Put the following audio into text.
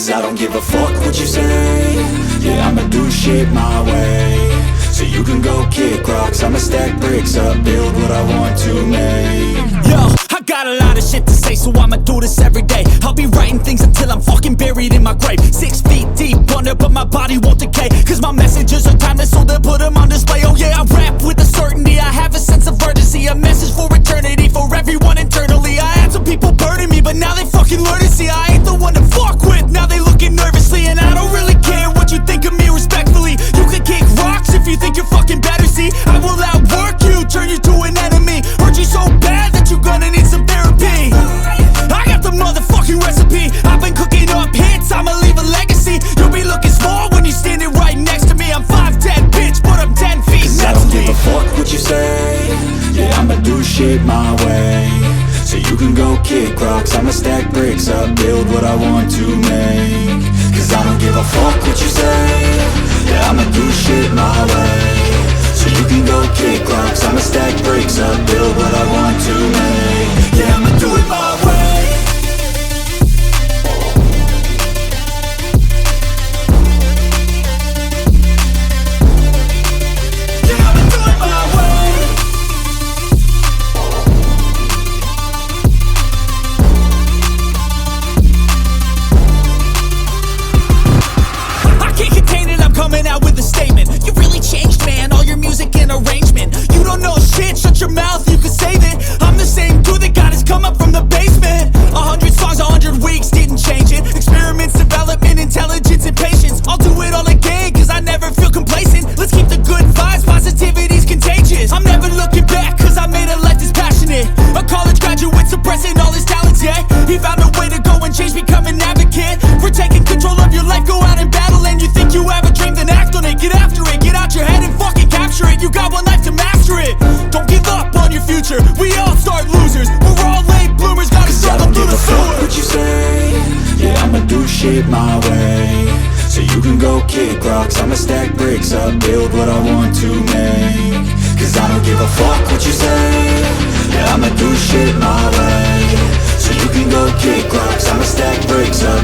Cause I don't give a fuck what you say. Yeah, I'ma do shit my way. So you can go kick rocks, I'ma stack bricks up, build what I want to make. Yo, I got a lot of shit to say, so I'ma do this every day. I'll be writing things until I'm fucking buried in my grave. 6 feet deep under, but my body won't decay. Cause my messages are timeless, so they'll put them on display. Oh yeah, I rap with a certainty, I have a sense of urgency. A message for eternity, for everyone internally. I had some people burning me, but now they fucking learn to see I ain't the one to fuck with, now they looking nervously. And I don't really care what you think of me, respectfully. You can kick rocks if you think you're fucking better, see. I will outwork you, turn you to an enemy. Hurt you so bad that you're gonna need some therapy. I got the motherfucking recipe. I've been cooking up hits, I'ma leave a legacy. You'll be looking small when you're standing right next to me. I'm 5'10", bitch, but I'm 10 feet Cause next I don't to me. give a fuck what you say. Yeah, I'ma do shit my way. So you can go kick rocks, I'ma stack bricks up, build what I want to make. Cause I don't give a fuck what you say. Yeah, I'ma do shit my way. So you can go kick rocks, I'ma stack bricks up, build what I want to make. Yeah, I'ma do it my way. Yeah, I'ma do it my way. I can't contain it, I'm coming out with a statement. You really changed, man, all your music and arrangement. You don't know shit, shut your mouth, you can save it. I'm the same dude that got his come up from the basement. 100 songs, 100 weeks, didn't change it. Experiments, development, intelligence, and patience. I'll do it all again, cause I never feel complacent. Let's keep the good vibes, positivity's contagious. I'm never looking back, cause I made a life that's passionate. A college graduate suppressing all his talents, yeah. He found a way to go and change, become an advocate. For taking control of your life, go out and battle. And you think you have a dream, then act on it. Get after it, get out your head and fucking capture it. You got one life to master it. Don't give up on your future, we all start losers. We're all late bloomers, gotta Cause I struggle don't through give the a fuck sewer. what you say. Yeah, I'ma do shit my way. So you can go kick rocks, I'ma stack bricks up, build what I want to make. Cause I don't give a fuck what you say. Yeah, I'ma do shit my way. So you can go kick rocks, I'ma stack bricks up,